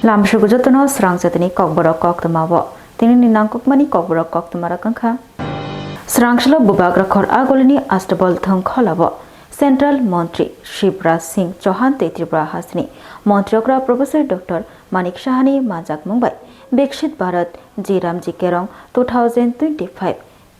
Lamshugu jotono Swrangchati Kokborok Koktwma bo tini ni nangkukmani Kokborok Koktwma rakangkha Swrangchlo bubagra khor agolini astabol thong kholabo Central Montri Shivraj Singh Chauhan te Tripura Hasni Montriokra Professor Dr. Manik Shahani Majak Mumbai Bekshit Bharat Jiramji Kerong 2025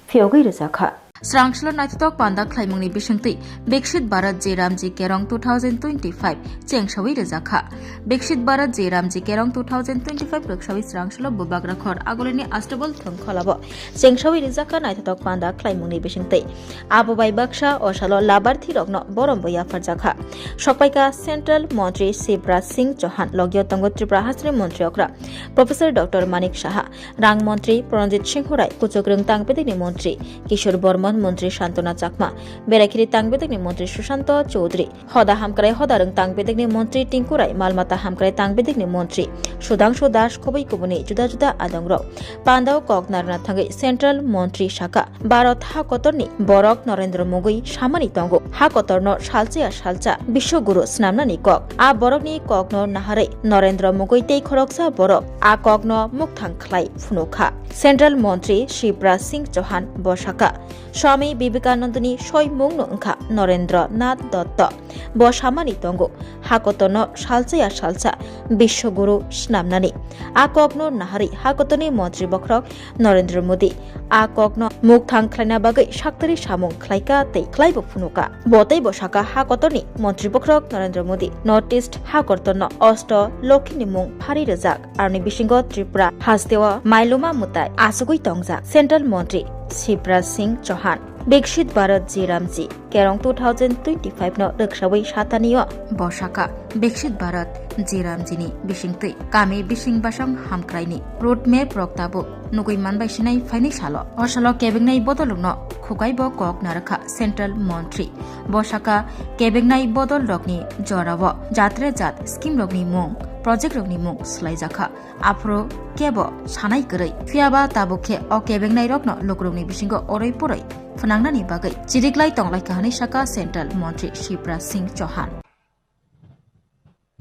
Fiogi Rizakha Swrangchlo Naithok Pandak Khlaimungni Bisingti Bekshit Bharat Jiramji Kerong 2025 Chengshawi Rizakha Bekshit Bharat Jiramji Kerong 2025 Rukshawi Swrangchlo Bubagra Khor Agolini Astabol Thong Kholabo Chengshawi Rizakha Naithok Pandak Khlaimungni Bisingti Abobai Baksha Oshalo Labarthi Rokno Boromboya Farjakha Shokpaika Central Montri Shivraj Singh Chauhan Logyo Tango Tripura Hasni Montriokra Professor Dr. Manik Shaha Rang Montri Pranjit Singh Hurai Kuchogrung Tangpedini Montri Kishore Bormon Montri Shantona Chakma Berakiri Tangpedini Montri Sushanta Chaudhary Hoda Hamkrai Hodarung Tangpedini Montri Tinkurai Malmata Hamkrai Tangpedini Montri Sudangshu Das Kobai Kubuni Juda Juda Adongro Pandao Koknarna Thangai Central Montri Shaka Bharat Hakotorni Borok Narendra Mogui Shamani Tongo Hakotorno Shalcha Shalcha Bishoguru Snamnani Kok A Borokni Kokno Nahare Narendra Mogui Tei Khoroksa Borok A Kokno Mukthang Khlai Phunokha Central Montri Shivraj Singh Chauhan Boshaka Swami Vivekanandani Shoi Mungno Ngkha Narendra Nath Dotto Boshamani Tongo Hakotono Shalcha Shalcha Bishoguru Snamnani A Kokno Nahari Hakotoni Montri Bokrok Narendra Modi A Kokno Mukthang Khlaina Bagai Shaktari Samung Khlaika Tei Khlaibo Phunuka Botei Boshaka Hakotoni Montri Bokrok Narendra Modi Northeast Hakortono Osto Lokhini Mung Phari Rajak Arni Bishingo Tripura Hastewa Mailuma Mutai Asugui Tongja Central Montri Shivraj Singh Chauhan Bekshit Bharat Jiramji Kerong 2025 no Rukshawi Shataniyo Boshaka Bekshit Bharat Jiramjini Bishingti Kami Bishing Bashang Hamkraini Roadmap Roktabo Nugui Manbai Shinai Faini Shalo Oshalo Kebengnai Bodolungno Khukaibo Kok Narakha Central Montri Boshaka Kebengnai Bodol Rokni Jorawo Jatre Jat Scheme Rokni Mung Project Rokni Mung Slaijakha Afro Kebo Sanai Gurei Fiaba Tabukhe O Kebengnai Rokno Lokrongni Bishingo Oroi Poroi Funangnani Bagai Chiriklai Tonglai Kahani Shaka Central Montri Shivraj Singh Chauhan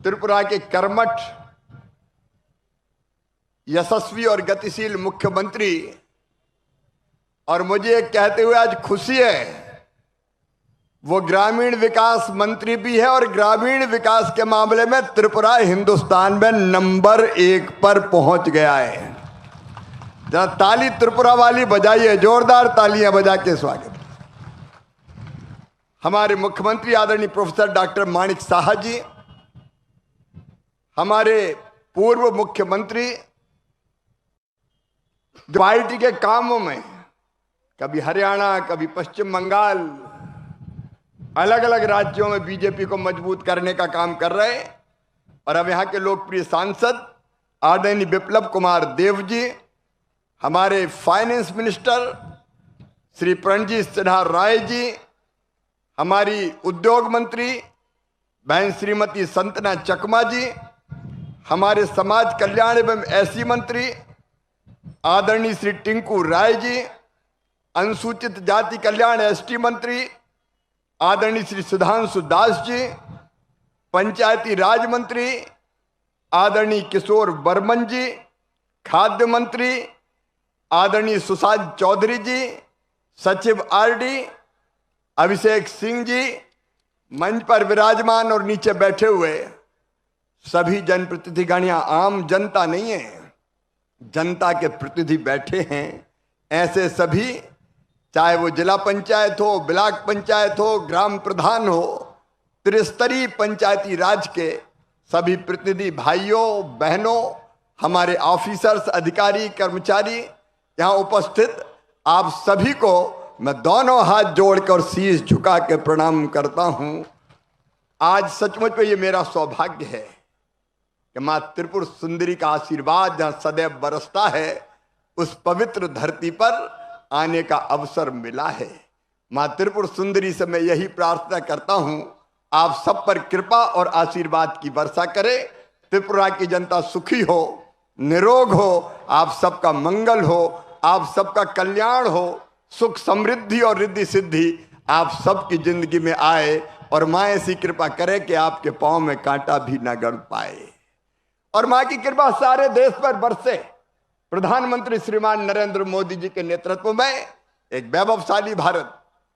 Tripura के कर्मठ यशस्वी और गतिशील मुख्यमंत्री और मुझे कहते हुए आज खुशी है वो ग्रामीण विकास मंत्री भी है और ग्रामीण विकास के मामले में त्रिपुरा हिंदुस्तान में नंबर 1 पर पहुंच गया है। जरा ताली त्रिपुरा वाली बजाइए, जोरदार तालियां बजा के स्वागत। हमारे मुख्यमंत्री आदरणीय प्रोफेसर डॉक्टर मानिक साहा जी, हमारे पूर्व मुख्यमंत्री पार्टी के कामों में कभी हरियाणा कभी पश्चिम बंगाल अलग अलग राज्यों में बीजेपी को मजबूत करने का काम कर रहे हैं और अब यहाँ के लोकप्रिय सांसद आदरणीय विप्लव कुमार देव जी, हमारे फाइनेंस मिनिस्टर श्री प्रणजीत सिन्हा राय जी, हमारी उद्योग मंत्री बहन श्रीमती संतना चकमा जी, हमारे समाज कल्याण एवं ऐसी मंत्री आदरणीय श्री टिंकू राय जी, अनुसूचित जाति कल्याण एसटी मंत्री आदरणीय श्री सुधांशु दास जी, पंचायती राज मंत्री आदरणीय किशोर बर्मन जी, खाद्य मंत्री आदरणीय सुशांत चौधरी जी, सचिव आरडी अभिषेक सिंह जी, मंच पर विराजमान और नीचे बैठे हुए सभी जनप्रतिनिधिगणियां आम जनता नहीं है, जनता के प्रतिनिधि बैठे हैं। ऐसे सभी, चाहे वो जिला पंचायत हो, ब्लॉक पंचायत हो, ग्राम प्रधान हो, त्रिस्तरीय पंचायती राज के सभी प्रतिनिधि भाइयों बहनों, हमारे ऑफिसर्स अधिकारी कर्मचारी यहाँ उपस्थित, आप सभी को मैं दोनों हाथ जोड़कर शीश झुका के प्रणाम करता हूं। आज सचमुच में ये मेरा सौभाग्य है कि मां त्रिपुर सुंदरी का आशीर्वाद जहां सदैव बरसता है, उस पवित्र धरती पर आने का अवसर मिला है। मां त्रिपुर सुंदरी से मैं यही प्रार्थना करता हूं, आप सब पर कृपा और आशीर्वाद की वर्षा करे। त्रिपुरा की जनता सुखी हो, निरोग हो, आप सबका मंगल हो, आप सबका कल्याण हो, सुख समृद्धि और रिद्धि सिद्धि आप सबकी जिंदगी में आए और मां ऐसी कृपा करे कि आपके पांव में कांटा भी न गड़ पाए। और मां की कृपा सारे देश पर बरसे। प्रधानमंत्री श्रीमान नरेंद्र मोदी जी के नेतृत्व में एक वैभवशाली भारत,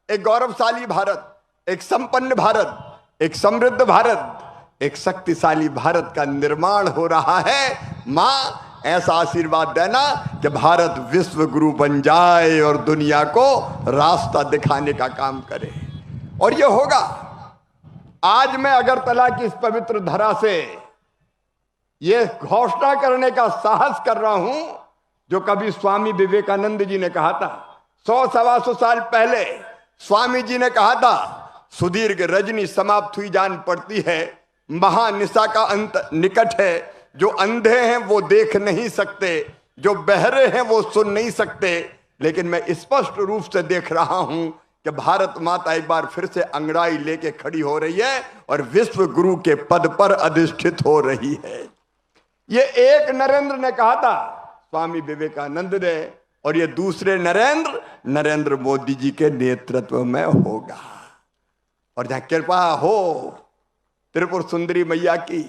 एक गौरवशाली भारत, एक संपन्न भारत, एक समृद्ध भारत, एक शक्तिशाली भारत का निर्माण हो रहा है। मां ऐसा आशीर्वाद देना कि भारत विश्व गुरु बन जाए और दुनिया को रास्ता दिखाने का काम करे। और ये होगा। आज मैं अगरतला की इस पवित्र धरा से ये घोषणा करने का साहस कर रहा हूं जो कभी स्वामी विवेकानंद जी ने कहा था। 100-125 साल पहले स्वामी जी ने कहा था, सुदीर्घ रजनी समाप्त हुई जान पड़ती है, महानिशा का अंत निकट है। जो अंधे हैं वो देख नहीं सकते, जो बहरे हैं वो सुन नहीं सकते, लेकिन मैं स्पष्ट रूप से देख रहा हूं कि भारत माता एक बार फिर से अंगड़ाई लेके खड़ी हो रही है और विश्व गुरु के पद पर अधिष्ठित हो रही है। ये एक नरेंद्र ने कहा था, स्वामी विवेकानंद ने, और ये दूसरे नरेंद्र मोदी जी के नेतृत्व में होगा। और जहां कृपा हो त्रिपुर सुंदरी मैया की,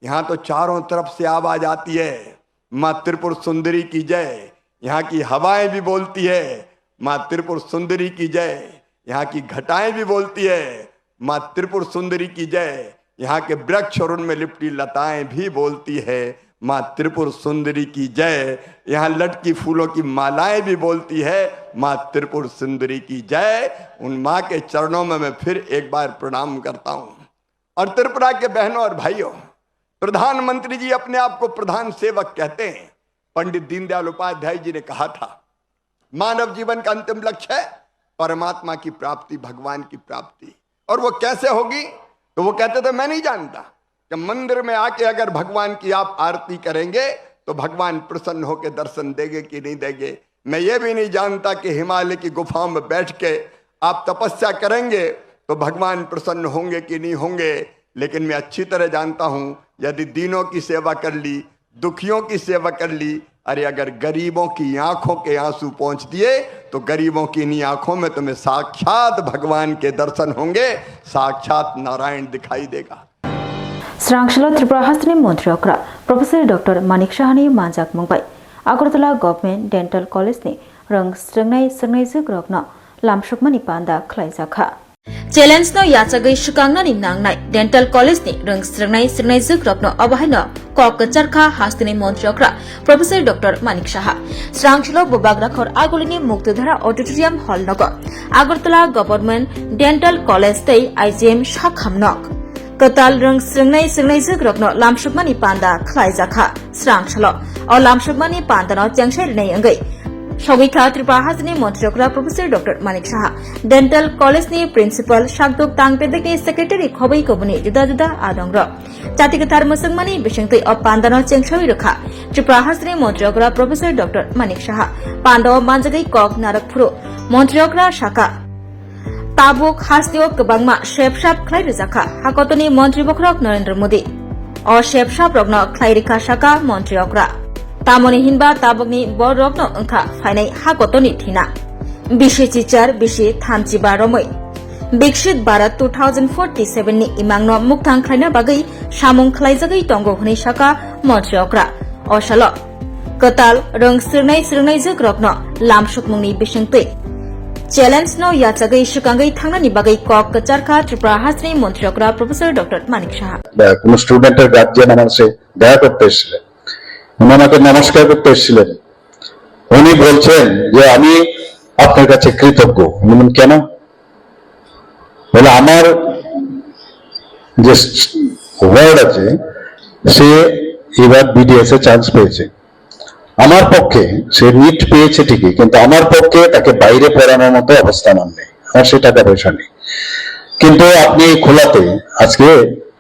यहां तो चारों तरफ से आवाज आती है, मां त्रिपुर सुंदरी की जय। यहां की हवाएं भी बोलती है, मां त्रिपुर सुंदरी की जय। यहां की घटाएं भी बोलती है, मां त्रिपुर सुंदरी की जय। यहां के वृक्ष और उनमें लिपटी लताएं भी बोलती है, मां त्रिपुर सुंदरी की जय। यहां लटकी फूलों की मालाएं भी बोलती है, मां त्रिपुर सुंदरी की जय। उन मां के चरणों में मैं फिर एक बार प्रणाम करता हूं। और त्रिपुरा के बहनों और भाइयों, प्रधानमंत्री जी अपने आप को प्रधान सेवक कहते हैं। पंडित दीनदयाल उपाध्याय जी ने कहा था, मानव जीवन का अंतिम लक्ष्य है परमात्मा की प्राप्ति, भगवान की प्राप्ति। और वो कैसे होगी? तो वो कहते थे, मैं नहीं जानता कि मंदिर में आके अगर भगवान की आप आरती करेंगे तो भगवान प्रसन्न होकर दर्शन देंगे कि नहीं देंगे। मैं ये भी नहीं जानता कि हिमालय की गुफाओं में बैठ के आप तपस्या करेंगे तो भगवान प्रसन्न होंगे कि नहीं होंगे। लेकिन मैं अच्छी तरह जानता हूं, यदि दीनों की सेवा कर ली, दुखियों की सेवा कर ली, अरे अगर गरीबों की आंखों के आंसू पहुंच दिए तो गरीबों की इन्हीं आंखों में तुम्हें साक्षात भगवान के दर्शन होंगे, साक्षात नारायण दिखाई देगा। स्रांगशाला त्रिपुरा हास्तनि मंत्री अक्रा प्रोफेसर डॉक्टर मानिक शाहनि मानजाक मंगबाय आगरतला गवर्नमेंट डेंटल कॉलेज नि रंग स्रंगनाय जोग्रकनो लामसुकमानि पान्दा खलायजाखा। चैलेंज नो याचगै सुकांगनानि नांगनाय डेंटल कॉलेज नि रंग स्रंगनाय जोग्रकनो अबाहायनो कक चरखा हास्तनि मंत्री अक्रा प्रोफेसर डॉक्टर मानिक शाह स्रांगशाला बुबाग्राखर आगोलिनि मुक्तधारा ऑडिटोरियम हॉल नगर आगरतला गवर्नमेंट डेंटल कॉलेज तै आईजीएम शाखामनक कताल रंग स्रंगनाय जोग्रकनो लामसुकमानि पान्दा खलायजाखा। स्रांगशाला और लामसुकमानि पान्दानो चेंगसायरिनाय अंगै सौगैखा त्रिपुरा हाजोनि मंत्री professor doctor Manik Shah dental college नि प्रिंसिपल शाकदुक तांगपेदक नि सेक्रेटरी खबै कबुनि जुदा जुदा आदंग जातिगतार मसंगमानि बिसंगतै अ पान्दानो चेंगसावि रखा त्रिपुरा हाजोनि मंत्री प्रोफेसर डॉक्टर मानिक शाह पान्दाव मानजगै कक नारकफुरु मंत्री शाखा ताबुक हास्तियो गोबांमा शेपशाप खलायरिजाखा हाकतनि मंत्री बखरक नरेंद्र मोदी अ शेपशाप रगनो खलायरिखा शाखा मंत्री तामनि हिनबा ताबकनि बरकनो अंखा फाइनाय हाकतनि थिना बिशि चिचार बिशि थामजिबा रमै विकसित भारत 2047 नि इमांगनो मुक्तां खलायना बागै सामुं खलायजागै तंगो हनै शाखा मंत्री अशाल कताल रंग स्रंगनाय जोग्रकनो लामसुकमुंनि बिसंगतै चैलेंज नो याचगै सुकांगै थांनानि बागै कक कचारखा त्रिपुरा हाजोनि मंत्री प्रोफेसर डॉक्टर मानिक शाह কোন স্টুডেন্টের গার্জিয়ান আমার সাথে দেখা করতে এসেছিলেন, উনি আমাকে নমস্কার করতে এসেছিলেন। উনি বলছেন যে আমি আপনার কাছে কৃতজ্ঞ। বললেন কেন? বলে আমার যে ওয়ার্ড আছে সে এবার বিডিএস এ চান্স পেয়েছে। আমার পক্ষে সে নিট পেয়েছে ঠিকই, কিন্তু আমার পক্ষে তাকে বাইরে পড়ানোর মতো অবস্থান নেই, আমার সে টাকা পয়সা নেই। কিন্তু আপনি খোলাতে আজকে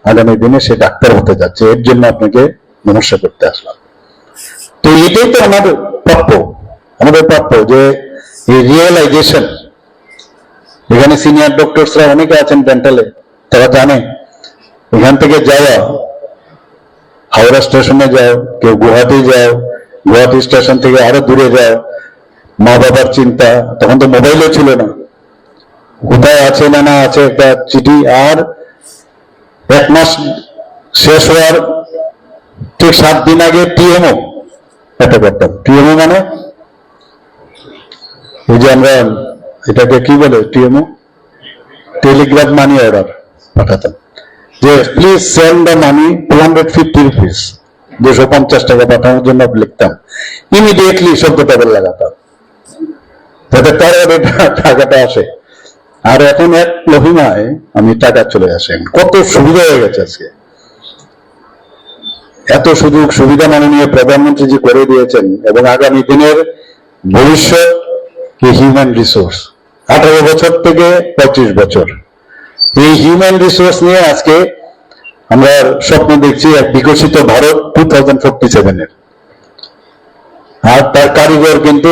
আগামী দিনে সে ডাক্তার হতে যাচ্ছে, এর জন্য আপনাকে নমস্কার করতে আসলাম। তো এটাই তো আমাদের প্রাপ্য যে এই রিয়েলাইজেশন। এখানে সিনিয়র ডক্টরসরা অনেকে আছেন ডেন্টালে, তারা জানে এখান থেকে যাওয়া, হাওড়া স্টেশনে যাও, কেউ গুয়াহাটি যাও, গুয়াহাটি স্টেশন থেকে আরো দূরে যাও, মা বাবার চিন্তা, তখন তো মোবাইলও ছিল না, কোথায় আছে না আছে একটা চিঠি, আর এক মাস শেষ হওয়ার ঠিক 7 দিন আগে টিএমও এটা করতাম। টিএমও মানে এই যে আমরা এটাকে কি বলে, টিএমও টেলিগ্রাফ মানি অর্ডার পাঠাতাম যে please send the money 250 rupees, 250 টাকা পাঠানোর জন্য লিখতাম। ইমিডিয়েটলি শব্দটা লাগাতাম যাতে তার টাকাটা আসে। আর এখন এক লহিমায় আমি টাকা চলে আসেন। কত সুবিধা হয়ে গেছে আজকে, এত সুযোগ সুবিধা মাননীয় প্রধানমন্ত্রী জি করে দিয়েছেন। এবং আগামী দিনের ভবিষ্যৎ হিউম্যান রিসোর্স 18 বছর থেকে 25 বছর, এই হিউম্যান রিসোর্স নিয়ে আজকে আমরা স্বপ্ন দেখছি এক বিকশিত ভারত 2047-এর। আর তার কারিগর কিন্তু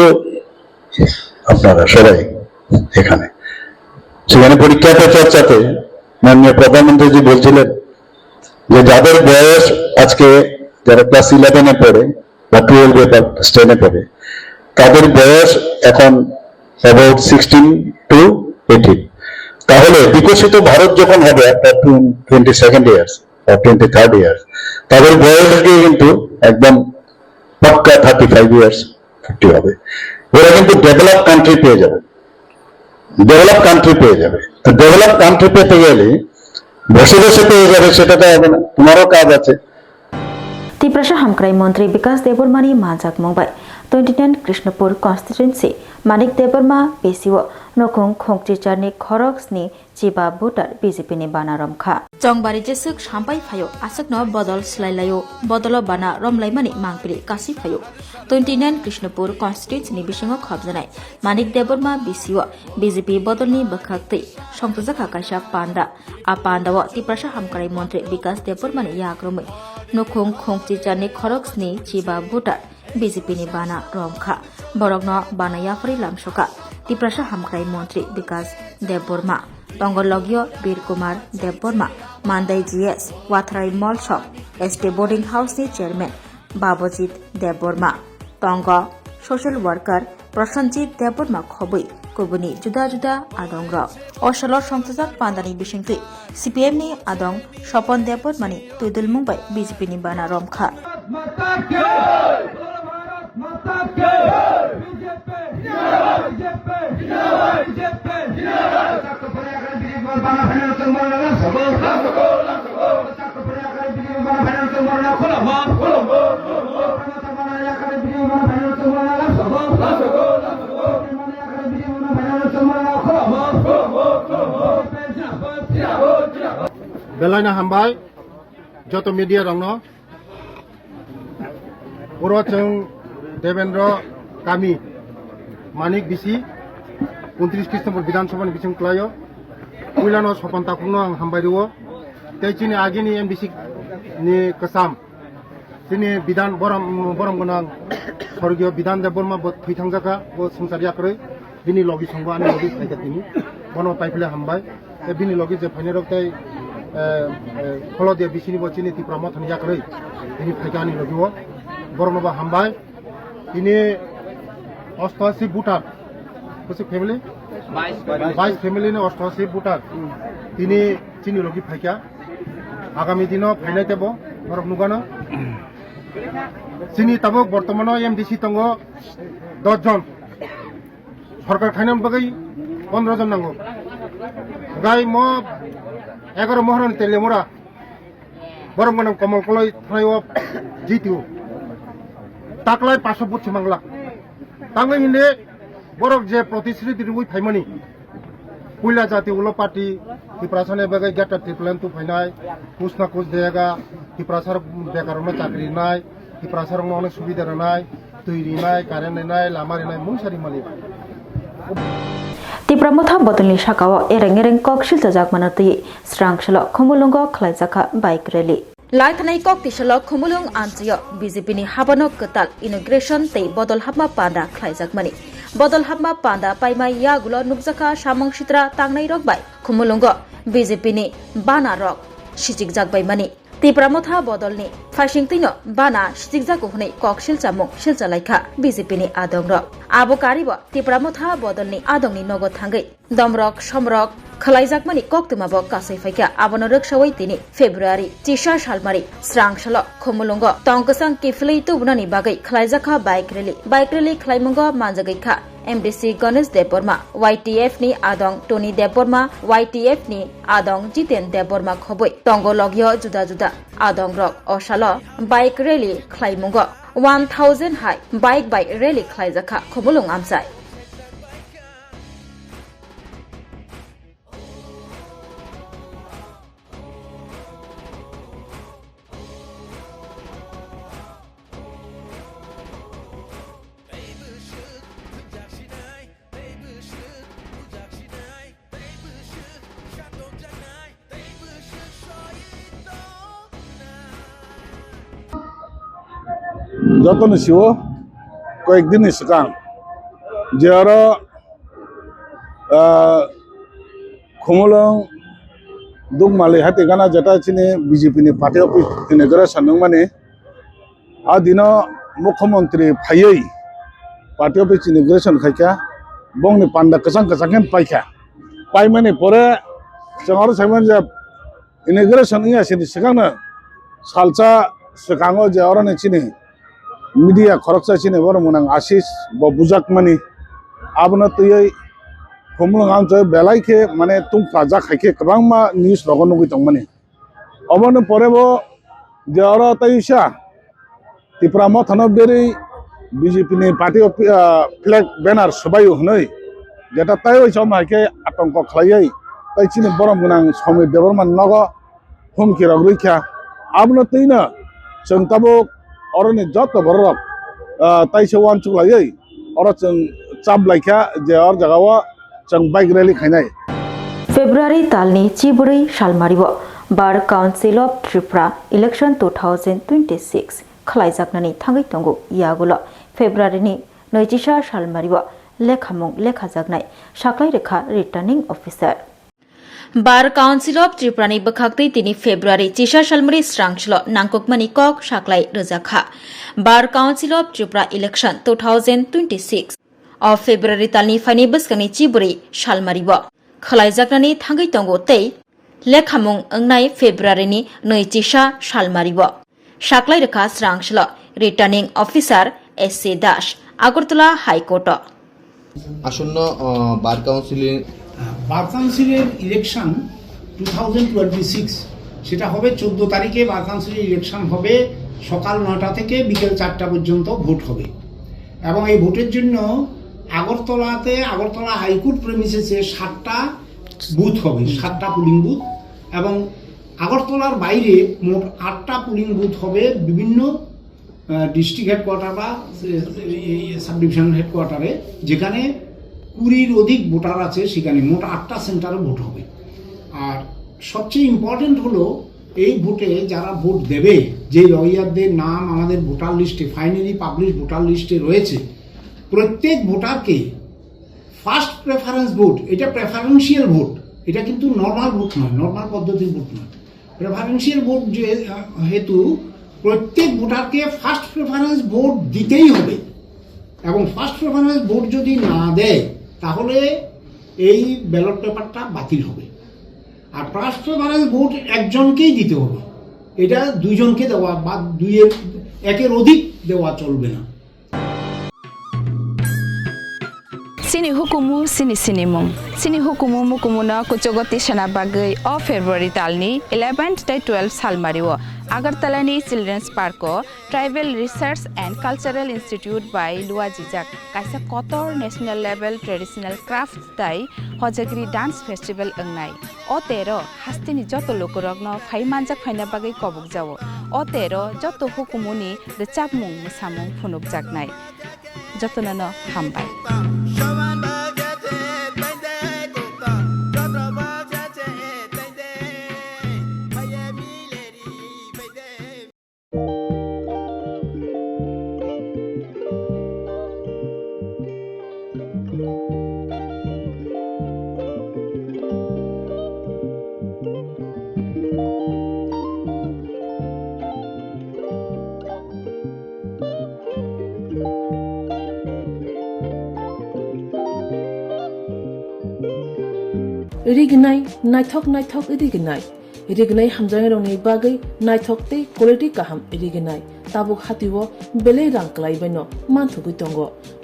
আপনারা সবাই এখানে। সেখানে পরীক্ষা পে চর্চাতে মাননীয় প্রধানমন্ত্রীজি বলছিলেন যে যাদের বয়স আজকে, যারা ক্লাস 11-এ পড়ে বা 12-এ বা 10-এ পড়ে, তাদের বয়স এখন অ্যাবাউট 16 to 18। তাহলে বিকশিত ভারত যখন হবে একটা 22nd ইয়ার্স বা 23rd ইয়ার্স, তাদের বয়স গিয়ে কিন্তু একদম পাক্কা 35 ইয়ার্স 50 হবে। ওরা কিন্তু ডেভেলপ কান্ট্রি পেয়ে যাবে, ডেভেলপ কান্ট্রি পেয়ে যাবে। তো ডেভেলপ কান্ট্রি পেতে গেলে বসে বসে পেয়ে যাবে সেটা তো হবে না, তোমারও কাজ আছে। तिप्रसा हामक्राई मन्त्री विकास देबरमानी माजाक मंगबाय 29 Krishnapur constituency Manik Debbarma पेसिओ नखुं खोंगचिचारनि खरक्सनि Chiba voter बीजेपीनि बाना रमखा जंगबारी जेसुक साम्पाय फायो आसकनो बदल स्लाइलायो बदलो बाना रमलाइमानि मांगपिरि कासि फायो 29 कृष्णपुर कन्स्टिट्युएन्सीनि बिसिङाव खाबजानाय मानिक देबरमा बिसिओ बीजेपी बदलनि बखाक्तै संतजाखा काइसा पान्डा आ पान्डाव तिप्रसा हामक्राई मन्त्री विकास देबरमानि याग्रमै नखुं खोंगचिचारनि खरक्सनि चिबा भोटार बीजेपीनि बाना रमखा बरगनो बानायाफरि लामसका तिप्रसा हामक्राई मन्त्री विकास देबबर्मा टंगलगियो वीर कुमार देबबर्मा मान्दाई जीएस वाथराई मल शप एसटी बोर्डिंग हाउसनि चेयरमैन बाबुजीत देबबर्मा टंग सोशल वर्कर प्रसन्नजीत देबबर्मा खबै गुबुननि जुदा जुदा आदं असल संसदक पान्दानि बिसिंथै सीपीएमनि आदं सपन देबबर्मानि तुइदुल मुंबाई बीजेपीनि बाना रमखा बेलायना हामबाय जत मीडिया रंनो पुरोचों देवेंद्र कामी मानिक बिसी 29 कृष्णपुर विधानसभा बिसिं क्लायो उइलानो सपन ताकुनो आं हामबाय दिवो तेचिनि आगिनि एमबीसी नि कसाम दिनै बिधान बरम गोनां स्वर्गीय बिधान देबबर्मा थैथांजाखा बो संसारियाखै बिनि लगी संबो आनि लगी फायगातिनि बनो पाइफले हामबाय ए बिनि लगी जे फाइनारकताय फलदिया बिसिनि बचिनि तिप्रामा थनियाखै बिनि फायगानि लगिवो बरमबा हामबाय दिनै 88 भोटार कुछ फैमिली 22 फैमिली ने 88 भोटार दिनै चिनि लगी फायगा आगामी दिनाव फाइनाय देबो बरम नुगानो चिनि ताबो बर्तमानो एमडीसी तंगो 10 जन सरकार खाइनाम बगै 15 जन नांगो गाय म 11 महरन तेलेमुरा बरम गनम कमल कलय थानायो जितु ताकलाय 500 बुथ मांगला तांगै हिंदे बरक जे प्रतिश्रुति रुइ फाइमानि पुइला जाति उलो पार्टी तिप्रासाने बगै गेटा ट्रिप्लेन तु फाइनाय कुछ ना कुछ देगा तिप्रासार बेकारोनो चाकरि नाय तिप्रासार अनेक सुबिदा रानाय दै रिनाय कारेन्ट रिनाय लामा रिनाय मुंसारि मालि तिप्रामथा बदलनि साकाव एरें एरें ककशिल जाक मानतै स्रांगसल खमुलुंग खलाइजाखा बाइक रैली लाइथानाय ककतिसल खमुलुं आन्जिय बीजेपीनि हाबानो कताल इनग्रेशन तै बदल हाबमा पान्दा खलाइजाकमानि बदल हाबमा पान्दा पाइमाय यागुलो नुकजाखा सामं सित्रा तांनाय रकबाय खमुलुंग बीजेपीनि बाना रक सिजिक जाकबायमानि तिप्रामथा बदलनि फाइसिंतैनो बाना सिजिक जागो हनै ककशिल चामुं सिलजालायखा बीजेपीनि आदं रक abo karibo tipramotha bodolni adongni nogo thangai domrok somrok khalaijak Koktwma bo kasai faika abono rokshawai tini February tisha salmari Swrangchalo khomulungo tongkasang kiflei tubunani bagai khalaijaka bike rally khlaimungo manjagai kha MDC Ganesh Deborma YTF ni adong Tony Deborma YTF ni adong Jiten Deborma khoboi tongo logyo juda adong rok osalo bike rally khlaimungo 1000 high bike rally khlaijaka khomulung amsai যতন শিব কয়েকদিন সিকাং যে আরো খুমলং দুগমালি হাতে গানা যেটা চিনি BJP নি party office ইনগ্রেশন সানদों মানে আ দিন মুখ্যমন্ত্রী ফাইयै পার্টি অফিস ইনগ্রেশন খাইকা বংনি পান্ডা কসাং পাইখা পাই মানে পরে जों साइमन जे इनग्रेशन इयासिनि सिगांनो सालसा सिगाङो जे अरने चिनि मीडिया खरकसा चिनि बरमोनां आशिष ब बुजाकमानि आबनो तयै हमलंगाम जे बेलाइखे माने तुंका जाखाइखे गोबांमा निउस लगन नुगै दं माने अबनो परेबो जे अर तैसा तिप्राम थानो बेरै बीजेपी नि पार्टी फ्लैग बैनर सबायो हनै जेटा ताय समायखे आतंक खलायै तैचिनि बरमगोनां समित देबरमान नग हुमखि रगरैखा आबनो तैनो जों ताबो अरनि जत बरक तैसे वान चुलायै अर जों चाबलाइखा जे अर जगाव जों बाइक रैली खायनाय February talni Chiburi Shalmaribo Bar Council of Tripura Election 2026 Khlaijaknani thangai tongo yagulo February ni Noijisa Shalmaribo lekhamung lekhajaknai saklai rekha returning officer Bar Council of Tripura ni bakhaktai tini February Chisha Shalmari Swrangchalo nangkokmani kok saklai rojakha Bar Council of Tripura Election 2026 of February talni fani baskani Chiburi Shalmaribo Khlaijaknani thangai tongo tei lekhamung ongnai February ni Noijisa Shalmaribo saklai rekha Swrangchalo returning officer SC Dash Agartala High Court আসন্ন বার কাউন্সিলের election 2026 সেটা হবে 14 তারিখে বার কাউন্সিলের election হবে সকাল 9টা থেকে বিকেল 4টা পর্যন্ত ভোট হবে এবং এই ভোটের জন্য আগরতলা হাইকোর্ট প্রেমিসেসে 7টা বুথ হবে 7টা পুলিং বুথ এবং আগরতলার বাইরে মোট 8টা পুলিং বুথ হবে বিভিন্ন ডিস্ট্রিক্ট হেডকোয়ার্টার বা সাব ডিভিশন হেডকোয়ার্টারে যেখানে 20-র অধিক ভোটার আছে সেখানে মোট 8টা সেন্টারে ভোট হবে আর সবচেয়ে ইম্পর্টেন্ট হলো এই ভোটে যারা ভোট দেবে যে লয়ারদের নাম আমাদের ভোটার লিস্টে ফাইনালি পাবলিশ ভোটার লিস্টে রয়েছে প্রত্যেক ভোটারকে ফার্স্ট প্রেফারেন্স ভোট এটা প্রেফারেন্সিয়াল ভোট এটা কিন্তু নর্মাল ভোট নয় নর্মাল পদ্ধতির ভোট নয় প্রেফারেন্সিয়াল ভোট যে হেতু প্রত্যেক ভোটারকে ফার্স্ট প্রেফারেন্স ভোট দিতেই হবে এবং ফার্স্ট প্রেফারেন্স ভোট যদি না দেয় তাহলে এই ব্যালট পেপারটা বাতিল হবে আর ফার্স্ট প্রেফারেন্স ভোট একজনকেই দিতে হবে এটা দুইজনকে দেওয়া বা একের অধিক দেওয়া চলবে না Sini hukumu sini hukumu mukumuna kuchogoti sana bagai of February talni 11th to 12 salmariwo Agartala ni Children's Park Tribal Research and Cultural Institute by Luajijak kaisa kotor national level traditional craft dai hojagri dance festival angnai o tero hastini joto lokorogno phaimanjak phaina bagai kobuk jawo o tero joto hukumuni recapmung musamung phunuk jaknai jotonano hambai रिगनाय नायथक रिगनाय रिगनाय हामजानाय रंनि बागै नायथकते quality काहाम रिगनाय Tabuk हातिव बेले रांक्लायबायनो मानथुगै दंग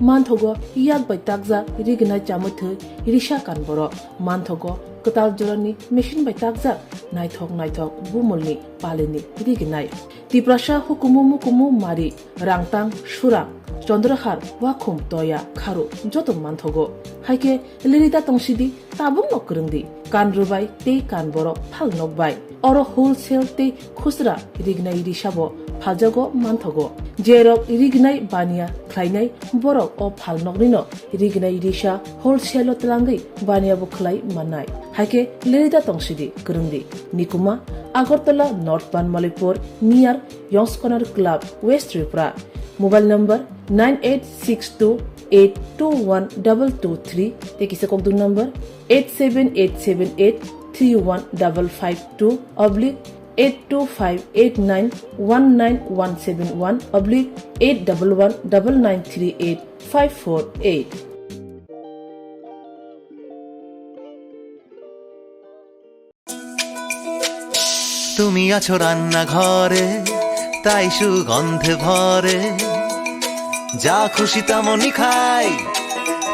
मानथगो याक bye ताकजा रिगनाय चामथो रिसा कानबर मानथगो कताल जरनि machine bye ताकजा नायथक बुमलनि पालिनि रिगनाय Tiprasa हुकुमु मारि रांतां सुरा चंद्रहार वाखुम तया खारु जत मानथगो हाइके लिरिता तंसिदि Tabuk नकरंदि कानरुबाय ते कानबर फाल नकबाय अर wholesale ते खुसरा रिगनाय रिसाबो फाजगो मानथगो जेरक रिगनाय बानिया ख्लायनाय बरक अ फाल नकनिनो रिगनाय रिसा wholesale तलांगै बानियाबो ख्लाय मानाय हाइके लिरिता तंसिदि करंदि निकुमा Agartala north Banamalipur near young's corner club west Tripura mobile number 9862821223 ते किसे कोकदुन नंबर 87872-825891171/811993854 তুমি আছো রান্না ঘরে তাই সুগন্ধে ভরে যা খুশি তেমনই খাই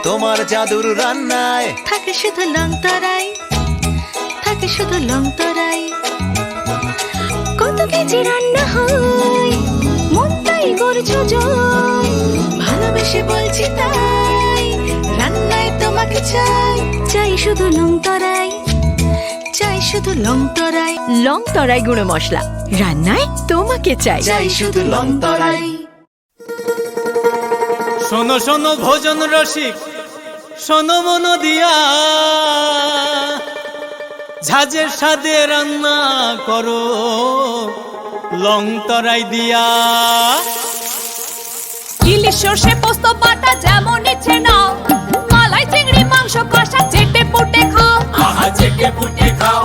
তোমার জাদুর রান্নায় থাকে শুধু লংতরাই কত কেজি রান্না হয় মন তাই করছো জয় ভালোবেসে বলছি তাই রান্নায় তোমাকে চাই শুধু লংতরাই গুঁড়ো মশলা রান্নায় তোমাকে চাই শুধু লংতরাই শোনো শোনো ভোজন রসিক শোনো মন দিয়া ঝাঁঝের সাদে রান্না করো লংতরাই দিয়া ইলিশ সর্ষে পোস্ত বাটা যেমন ইচ্ছে নাও মালাই চিংড়ি মাংস কষা চেটে পুটে খাও আহা চেটে পুটে খাও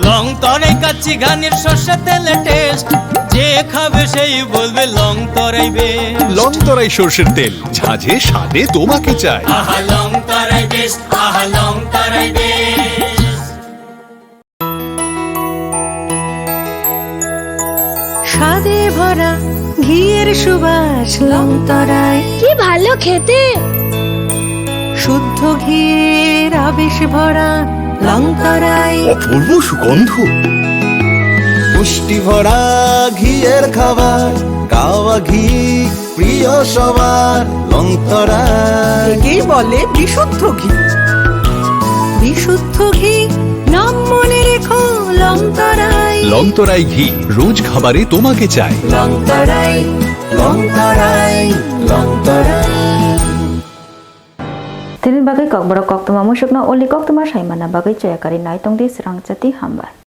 লংতরাই কাচ্চি ঘানির সর্ষে তেলে টেস্ট যে খাবে সেই বলবে লংতরাই বেশ লংতরাই সর্ষের তেল ঝাঁঝে স্বাদে তোমাকে চাই আহা লংতরাই বেশ স্বাদে ভরা ঘিয়ের সুবাস লংতরাই কি ভালো খেতে শুদ্ধ ঘিয়ের আবেশ ভরা লংতরাই অপূর্ব সুগন্ধ পুষ্টি ভরা ঘিয়ের খাবার গাওয়া ঘি প্রিয় সবার লংতরাই কি বলে বিশুদ্ধ ঘি নাম মনে রেখো লংতরাই ঘি রোজ খাবারে তোমাকে চাই লংতরাই Tinin bagai Kokborok Koktwma musukna oli Koktwma saimana bagai cayakari nai tongdi Swrangchati hambar.